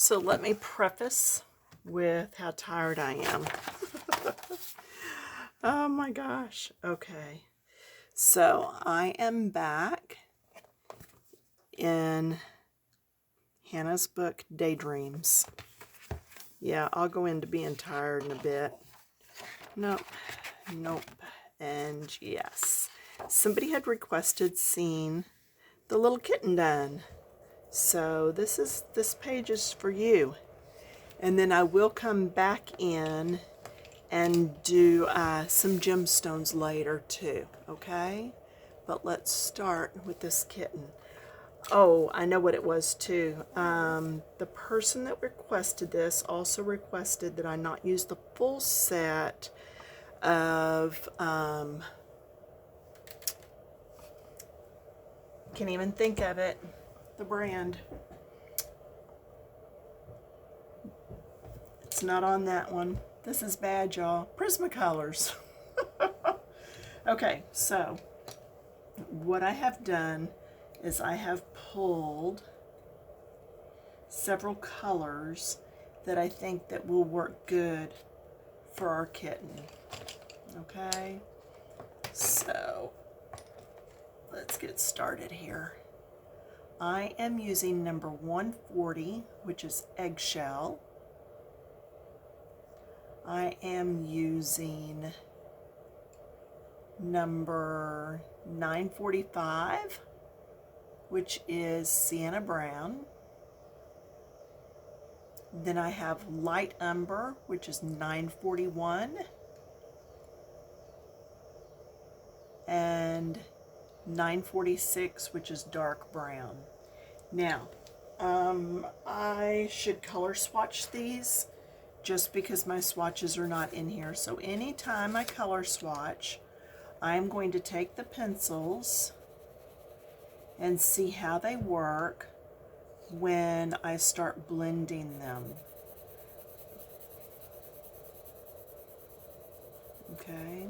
So let me preface with how tired I am. Oh my gosh. Okay. So I am back in Hannah's book, Daydreams. Yeah, I'll go into being tired in a bit. Nope. Nope. And yes. Somebody had requested seeing the little kitten done. So this page is for you. And then I will come back in and do some gemstones later too, okay? But let's start with this kitten. Oh, I know what it was too. The person that requested this also requested that I not use the full set of, can't even think of it, the brand. It's not on that one. This is bad, y'all. Prismacolors. Okay, so what I have done is I have pulled several colors that I think that will work good for our kitten. Okay, so let's get started here. I am using number 140, which is Eggshell. I am using number 945, which is Sienna Brown. Then I have Light Umber, which is 941. And 946, which is Dark Brown. Now, I should color swatch these just because my swatches are not in here. So anytime I color swatch, I'm going to take the pencils and see how they work when I start blending them. Okay.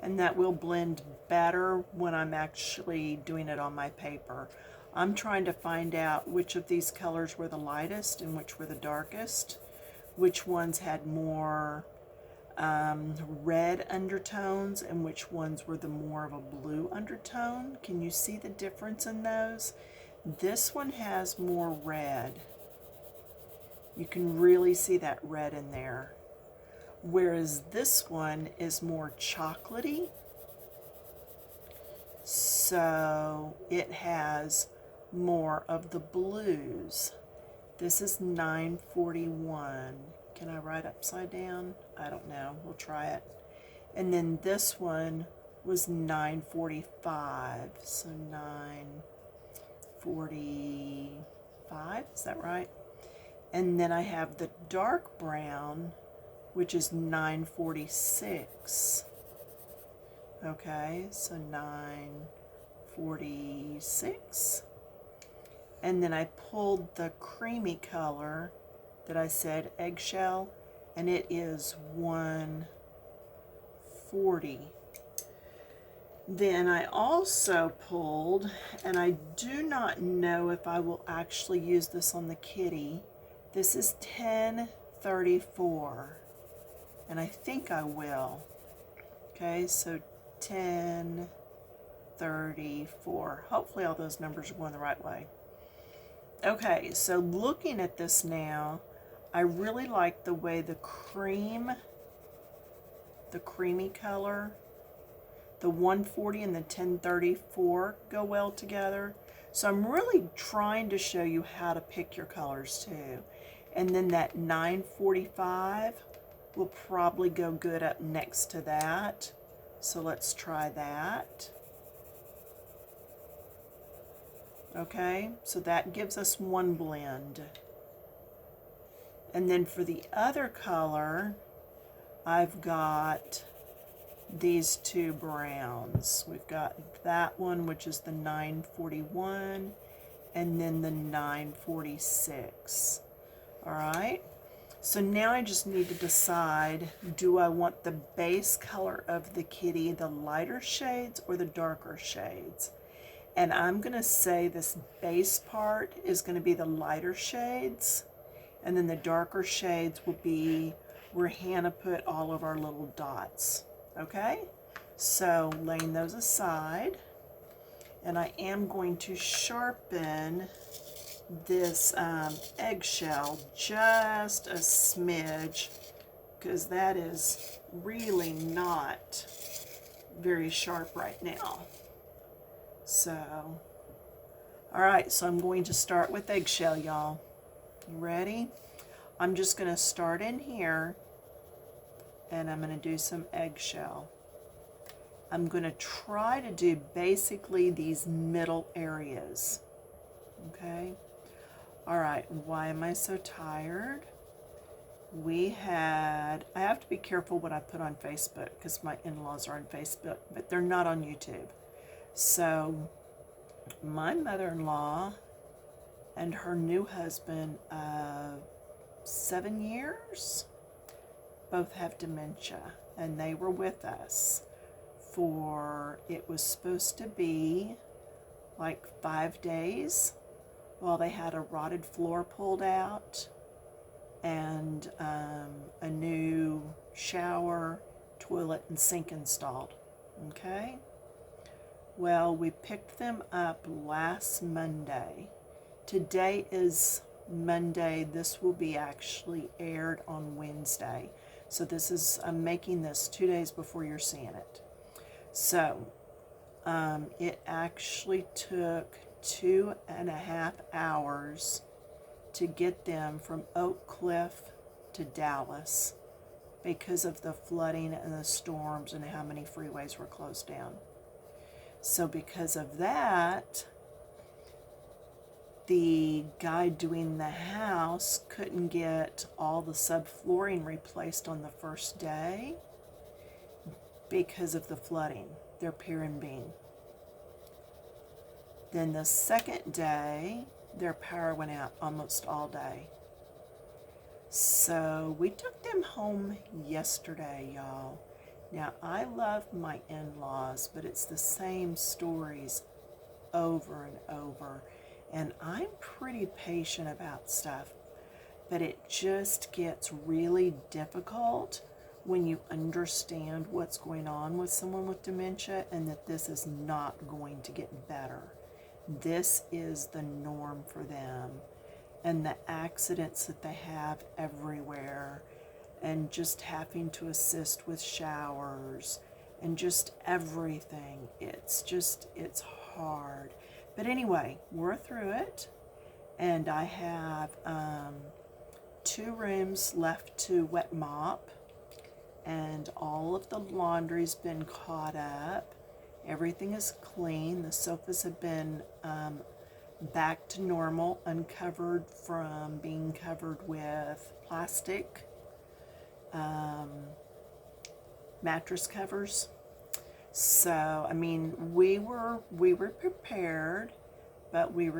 And that will blend better when I'm actually doing it on my paper. I'm trying to find out which of these colors were the lightest and which were the darkest, which ones had more red undertones and which ones were the more of a blue undertone. Can you see the difference in those? This one has more red. You can really see that red in there. Whereas this one is more chocolatey, so it has more of the blues. This is 941. Can I write upside down? I don't know. We'll try it. And then this one was 945. So 945, is that right? And then I have the dark brown, which is 946. Okay, so 946. And then I pulled the creamy color that I said, Eggshell, and it is 140. Then I also pulled, and I do not know if I will actually use this on the kitty, this is 1034. And I think I will. Okay, so 1034. Hopefully all those numbers are going the right way. Okay, so looking at this now, I really like the way the creamy color, the 140 and the 1034 go well together. So I'm really trying to show you how to pick your colors too. And then that 945 will probably go good up next to that. So let's try that. Okay, so that gives us one blend. And then for the other color, I've got these two browns. We've got that one, which is the 941, and then the 946. All right. So now I just need to decide, do I want the base color of the kitty the lighter shades or the darker shades? And I'm going to say this base part is going to be the lighter shades, and then the darker shades will be where Hannah put all of our little dots. Okay? So laying those aside, and I am going to sharpen this eggshell just a smidge, because that is really not very sharp right now. So, all right, so I'm going to start with eggshell, y'all. You ready? I'm just going to start in here, and I'm going to do some eggshell. I'm going to try to do basically these middle areas. Okay? All right, why am I so tired? I have to be careful what I put on Facebook because my in-laws are on Facebook, but they're not on YouTube. So my mother-in-law and her new husband of 7 years both have dementia, and they were with us it was supposed to be like 5 days while they had a rotted floor pulled out and a new shower, toilet, and sink installed. Okay? Well, we picked them up last Monday. Today is Monday. This will be actually aired on Wednesday. So I'm making this 2 days before you're seeing it. So it actually took 2.5 hours to get them from Oak Cliff to Dallas because of the flooding and the storms and how many freeways were closed down. So because of that, the guy doing the house couldn't get all the subflooring replaced on the first day because of the flooding, their pier and beam. Then the second day, their power went out almost all day. So we took them home yesterday, y'all. Now, I love my in-laws, but it's the same stories over and over. And I'm pretty patient about stuff, but it just gets really difficult when you understand what's going on with someone with dementia and that this is not going to get better. This is the norm for them, and the accidents that they have everywhere, and just having to assist with showers and just everything. It's hard. But anyway, we're through it, and I have 2 rooms left to wet mop, and all of the laundry's been caught up. Everything is clean. The sofas have been back to normal, uncovered from being covered with plastic mattress covers. So, I mean, we were prepared, but we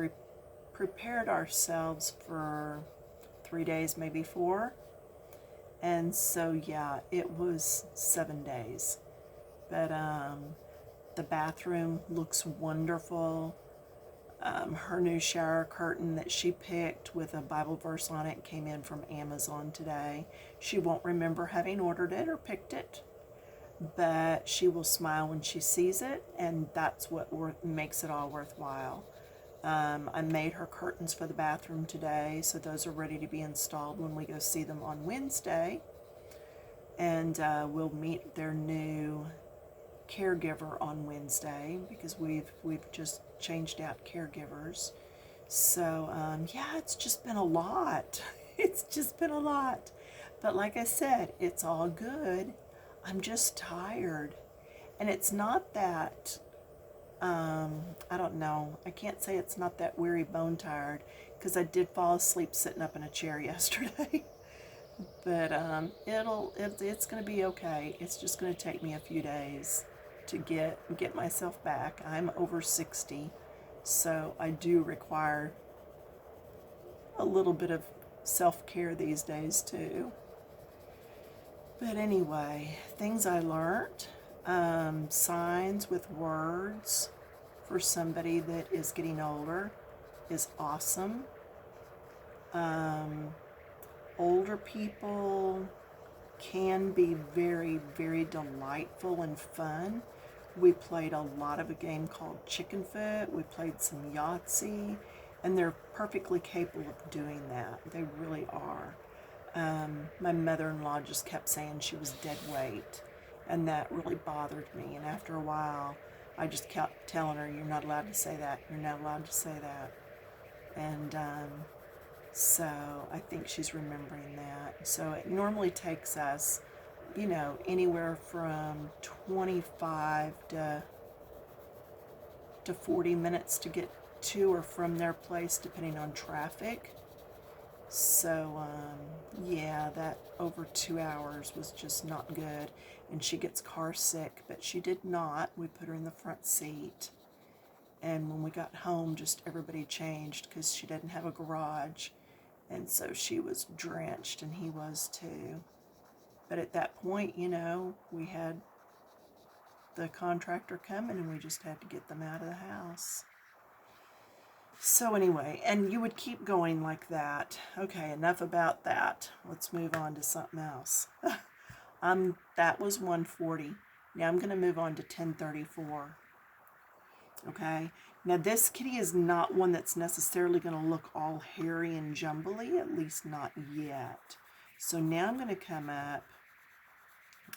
prepared ourselves for 3 days, maybe 4. And so, yeah, it was 7 days. But the bathroom looks wonderful. Her new shower curtain that she picked with a Bible verse on it came in from Amazon today. She won't remember having ordered it or picked it, but she will smile when she sees it, and that's what makes it all worthwhile. I made her curtains for the bathroom today, so those are ready to be installed when we go see them on Wednesday. And we'll meet their new caregiver on Wednesday because we've just changed out caregivers. So yeah, it's just been a lot. It's just been a lot. But like I said, it's all good. I'm just tired. And it's not that I don't know. I can't say it's not that weary bone tired because I did fall asleep sitting up in a chair yesterday. But it's going to be okay. It's just going to take me a few days to get myself back. I'm over 60, so I do require a little bit of self-care these days too. But anyway, things I learned. Signs with words for somebody that is getting older is awesome. Older people can be very, very delightful and fun. We played a lot of a game called Chicken Foot. We played some Yahtzee, and they're perfectly capable of doing that. They really are. My mother-in-law just kept saying she was dead weight, and that really bothered me. And after a while, I just kept telling her, "You're not allowed to say that. You're not allowed to say that." And so I think she's remembering that. So it normally takes us, you know, anywhere from 25 to 40 minutes to get to or from their place, depending on traffic. So, yeah, that over 2 hours was just not good. And she gets car sick, but she did not. We put her in the front seat. And when we got home, just everybody changed because she didn't have a garage. And so she was drenched, and he was too. But at that point, you know, we had the contractor coming, and we just had to get them out of the house. So anyway, and you would keep going like that. Okay, enough about that. Let's move on to something else. That was 140. Now I'm going to move on to 1034. Okay, now this kitty is not one that's necessarily going to look all hairy and jumbly, at least not yet. So now I'm going to come up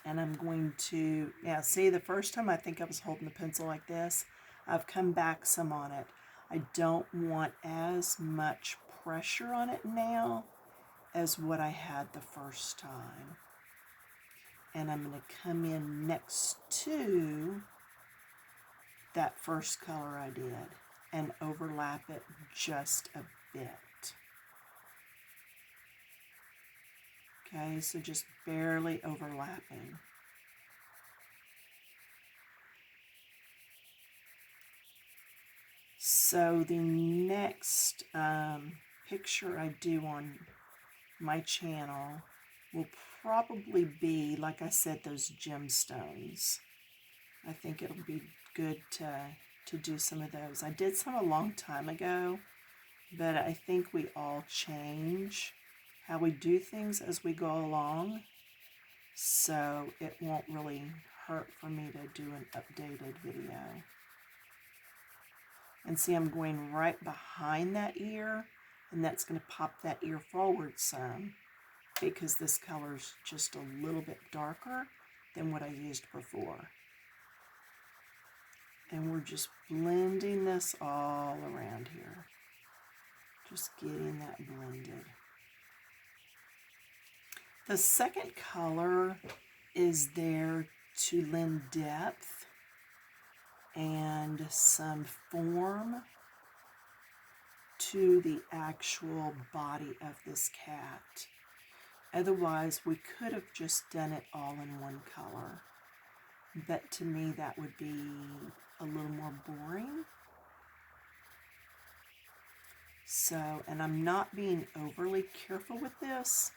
and I'm going to, yeah, see, the first time I think I was holding the pencil like this. I've come back some on it. I don't want as much pressure on it now as what I had the first time. And I'm going to come in next to that first color I did and overlap it just a bit. Okay, so just barely overlapping. So the next picture I do on my channel will probably be, like I said, those gemstones. I think it'll be good to do some of those. I did some a long time ago, but I think we all change how we do things as we go along, so it won't really hurt for me to do an updated video. And see, I'm going right behind that ear, and that's going to pop that ear forward some because this color is just a little bit darker than what I used before. And we're just blending this all around here. Just getting that blended. The second color is there to lend depth and some form to the actual body of this cat. Otherwise, we could have just done it all in one color. But to me, that would be a little more boring. So, and I'm not being overly careful with this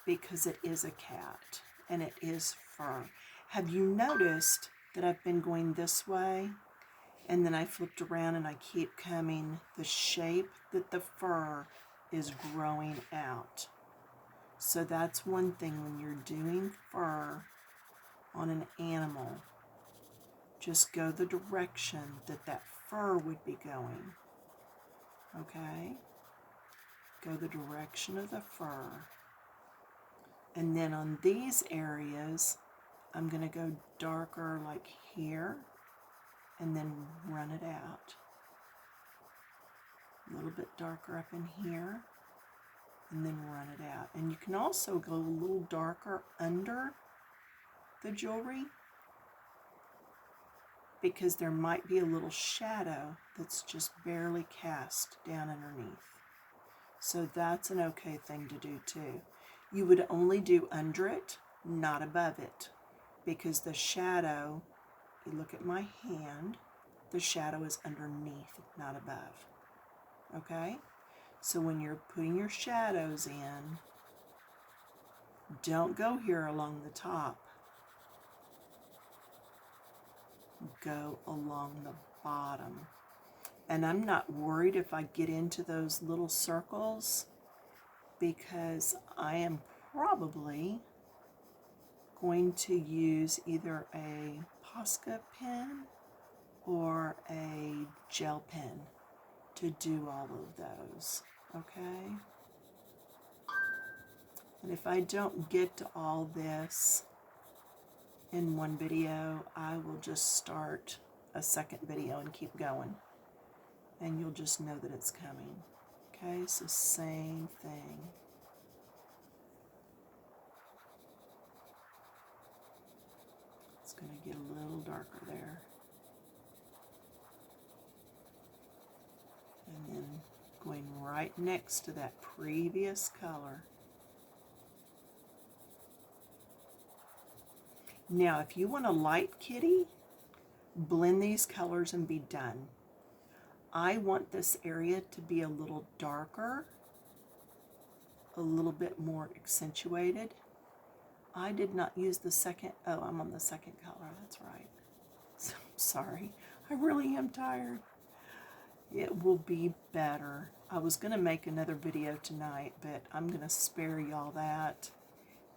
because it is a cat and it is fur. Have you noticed that I've been going this way and then I flipped around and I keep coming the shape that the fur is growing out? So that's one thing when you're doing fur on an animal. Just go the direction that that fur would be going. Okay? Go the direction of the fur. And then on these areas, I'm going to go darker like here and then run it out. A little bit darker up in here and then run it out. And you can also go a little darker under the jewelry because there might be a little shadow that's just barely cast down underneath. So that's an okay thing to do too. You would only do under it, not above it, because the shadow, you look at my hand, the shadow is underneath, not above. Okay? So when you're putting your shadows in, don't go here along the top. Go along the bottom. And I'm not worried if I get into those little circles, because I am probably going to use either a Posca pen or a gel pen to do all of those, okay? And if I don't get to all this in one video, I will just start a second video and keep going. And you'll just know that it's coming. Okay, so same thing. It's going to get a little darker there. And then going right next to that previous color. Now, if you want a light kitty, blend these colors and be done. I want this area to be a little darker, a little bit more accentuated. I did not use the second, oh, I'm on the second color, that's right. So, sorry, I really am tired. It will be better. I was going to make another video tonight, but I'm going to spare y'all that,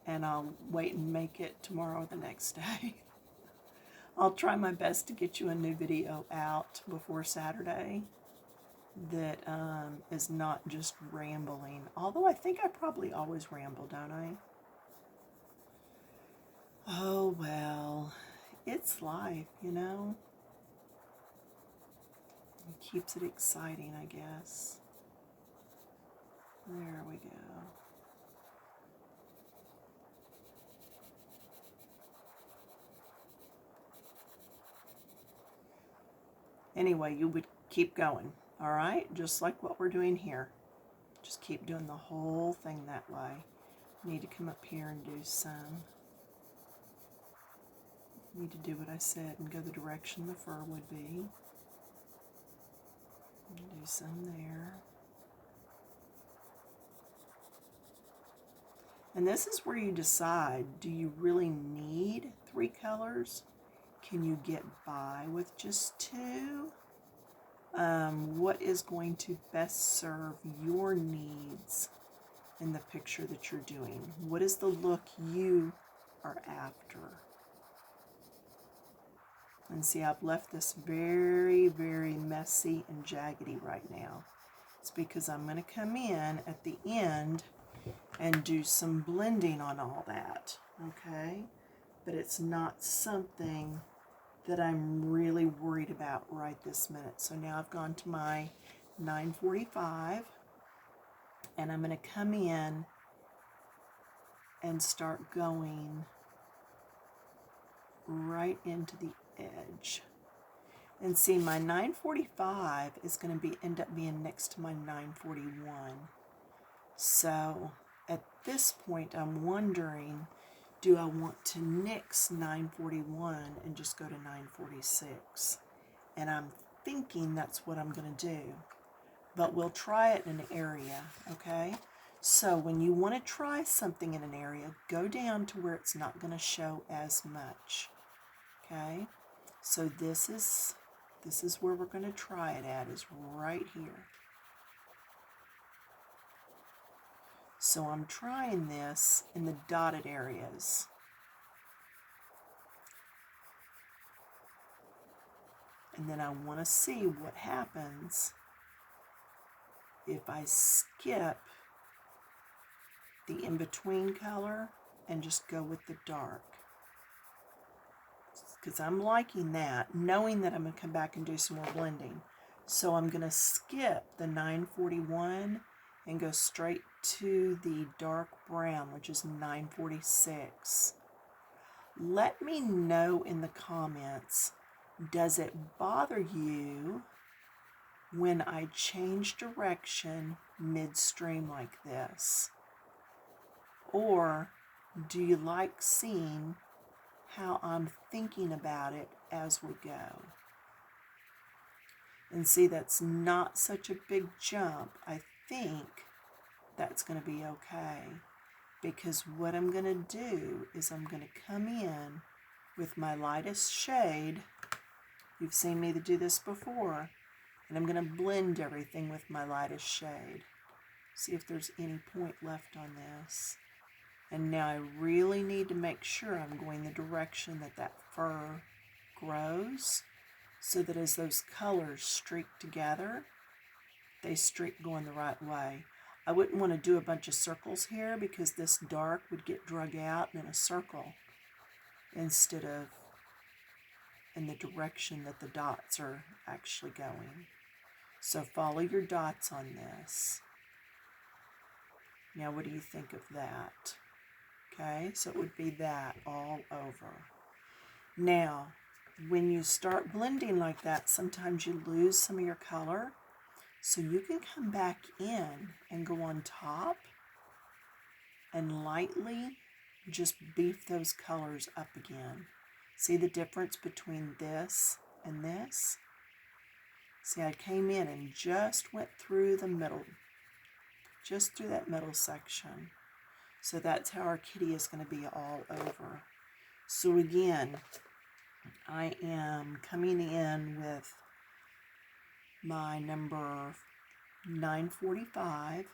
and I'll wait and make it tomorrow or the next day. I'll try my best to get you a new video out before Saturday that is not just rambling. Although I think I probably always ramble, don't I? Oh, well, it's life, you know? It keeps it exciting, I guess. There we go. Anyway, you would keep going, all right? Just like what we're doing here. Just keep doing the whole thing that way. Need to come up here and do some. Need to do what I said and go the direction the fur would be. Do some there. And this is where you decide, do you really need 3 colors? Can you get by with just 2? What is going to best serve your needs in the picture that you're doing? What is the look you are after? And see, I've left this very, very messy and jaggedy right now. It's because I'm going to come in at the end and do some blending on all that, okay? But it's not something that I'm really worried about right this minute. So now I've gone to my 945, and I'm going to come in and start going right into the edge. And see, my 945 is going to end up being next to my 941. So at this point, I'm wondering, do I want to nix 941 and just go to 946? And I'm thinking that's what I'm going to do. But we'll try it in an area, okay? So when you want to try something in an area, go down to where it's not going to show as much, okay? So this is where we're going to try it at, is right here. So I'm trying this in the dotted areas. And then I want to see what happens if I skip the in-between color and just go with the dark. Because I'm liking that, knowing that I'm going to come back and do some more blending. So I'm going to skip the 941 and go straight to the dark brown, which is 946. Let me know in the comments, does it bother you when I change direction midstream like this? Or do you like seeing how I'm thinking about it as we go? And see, that's not such a big jump. I think that's going to be okay, because what I'm going to do is I'm going to come in with my lightest shade. You've seen me do this before. And I'm going to blend everything with my lightest shade. See if there's any point left on this. And now I really need to make sure I'm going the direction that that fur grows, so that as those colors streak together, they streak going the right way. I wouldn't want to do a bunch of circles here, because this dark would get drug out in a circle instead of in the direction that the dots are actually going. So follow your dots on this. Now what do you think of that? Okay, so it would be that all over. Now, when you start blending like that, sometimes you lose some of your color. So you can come back in and go on top and lightly just beef those colors up again. See the difference between this and this? See, I came in and just went through the middle, just through that middle section. So that's how our kitty is going to be all over. So again, I am coming in with my number 945,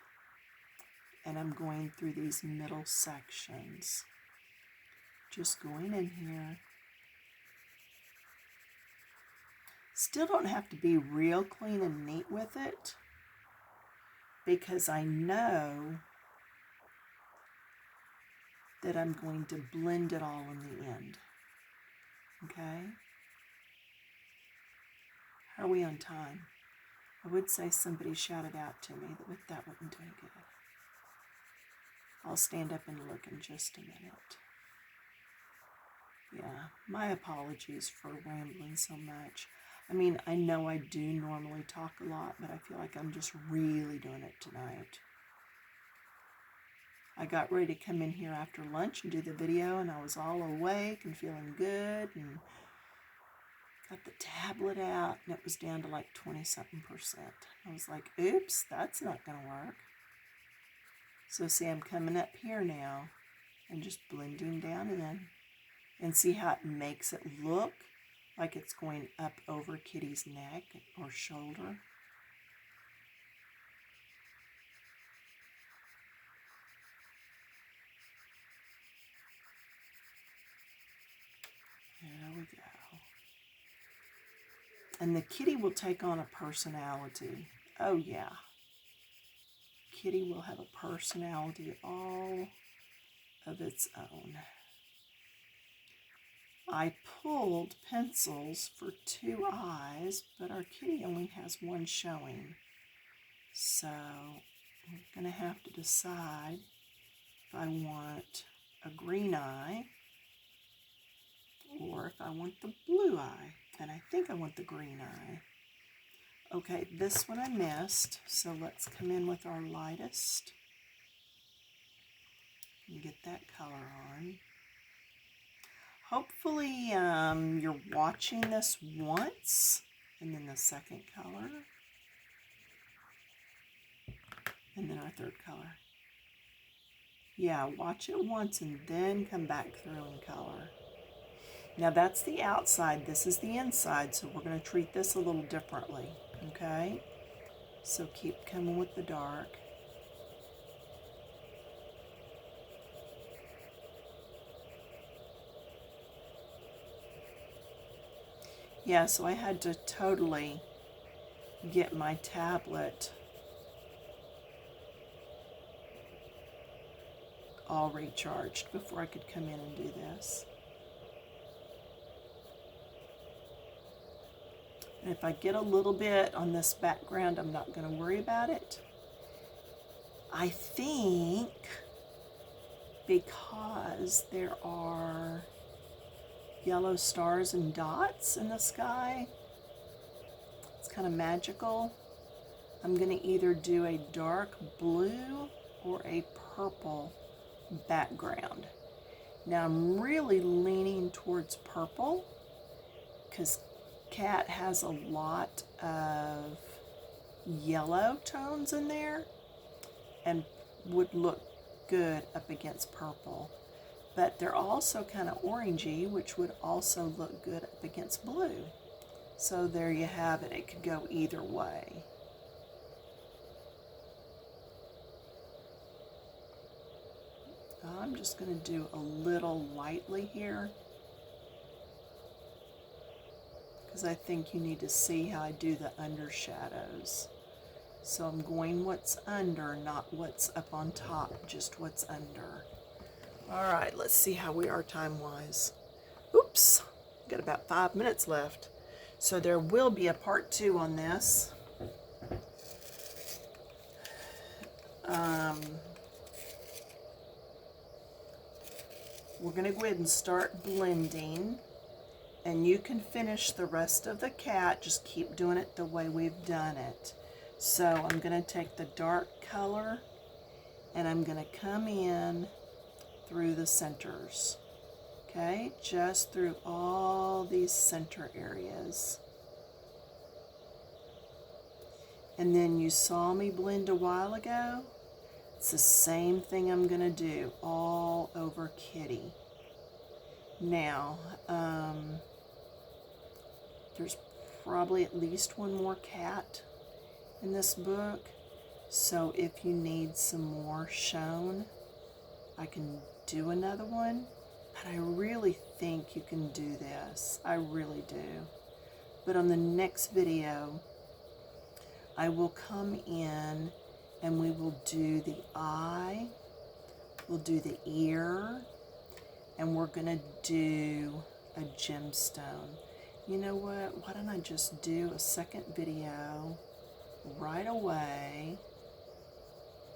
and I'm going through these middle sections. Just going in here. Still don't have to be real clean and neat with it, because I know that I'm going to blend it all in the end. Okay? How are we on time? I would say somebody shouted out to me that that wouldn't do good. I'll stand up and look in just a minute. Yeah, my apologies for rambling so much. I mean, I know I do normally talk a lot, but I feel like I'm just really doing it tonight. I got ready to come in here after lunch and do the video, and I was all awake and feeling good, and got the tablet out, and it was down to like 20-something%. I was like, oops, that's not going to work. So see, I'm coming up here now and just blending down in, and see how it makes it look like it's going up over Kitty's neck or shoulder. There we go. And the kitty will take on a personality. Oh yeah. Kitty will have a personality all of its own. I pulled pencils for 2 eyes, but our kitty only has one showing. So I'm going to have to decide if I want a green eye or if I want the blue eye. And I think I want the green eye. Okay, this one I missed, so let's come in with our lightest and get that color on. Hopefully you're watching this once, and then the second color, and then our third color. Yeah, watch it once and then come back through and color. Now that's the outside, this is the inside, so we're going to treat this a little differently, okay? So keep coming with the dark. Yeah, so I had to totally get my tablet all recharged before I could come in and do this. And if I get a little bit on this background, I'm not going to worry about it. I think because there are yellow stars and dots in the sky, it's kind of magical. I'm going to either do a dark blue or a purple background. Now I'm really leaning towards purple because Cat has a lot of yellow tones in there, and would look good up against purple. But they're also kind of orangey, which would also look good up against blue. So there you have it. It could go either way. I'm just going to do a little lightly here, because I think you need to see how I do the undershadows. So I'm going what's under, not what's up on top, just what's under. All right, let's see how we are time-wise. Oops, got about 5 minutes left. So there will be a part 2 on this. We're going to go ahead and start blending, and you can finish the rest of the cat. Just keep doing it the way we've done it. So I'm going to take the dark color, and I'm going to come in through the centers. Okay, just through all these center areas. And then you saw me blend a while ago. It's the same thing I'm going to do all over Kitty. Now, there's probably at least one more cat in this book. So if you need some more shown, I can do another one. But I really think you can do this. I really do. But on the next video, I will come in and we will do the eye, we'll do the ear, and we're going to do a gemstone. You know what? Why don't I just do a second video right away?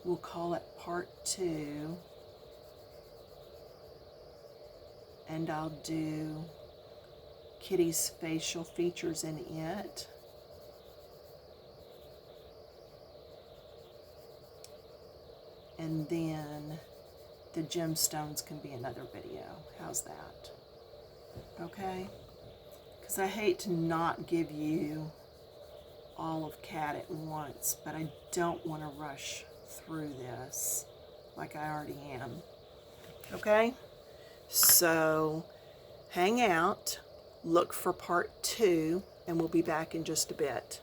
We'll call it part 2. And I'll do Kitty's facial features in it. And then the gemstones can be another video. How's that? Okay? Because I hate to not give you all of Cat at once, but I don't want to rush through this like I already am. Okay? So hang out, look for part 2, and we'll be back in just a bit.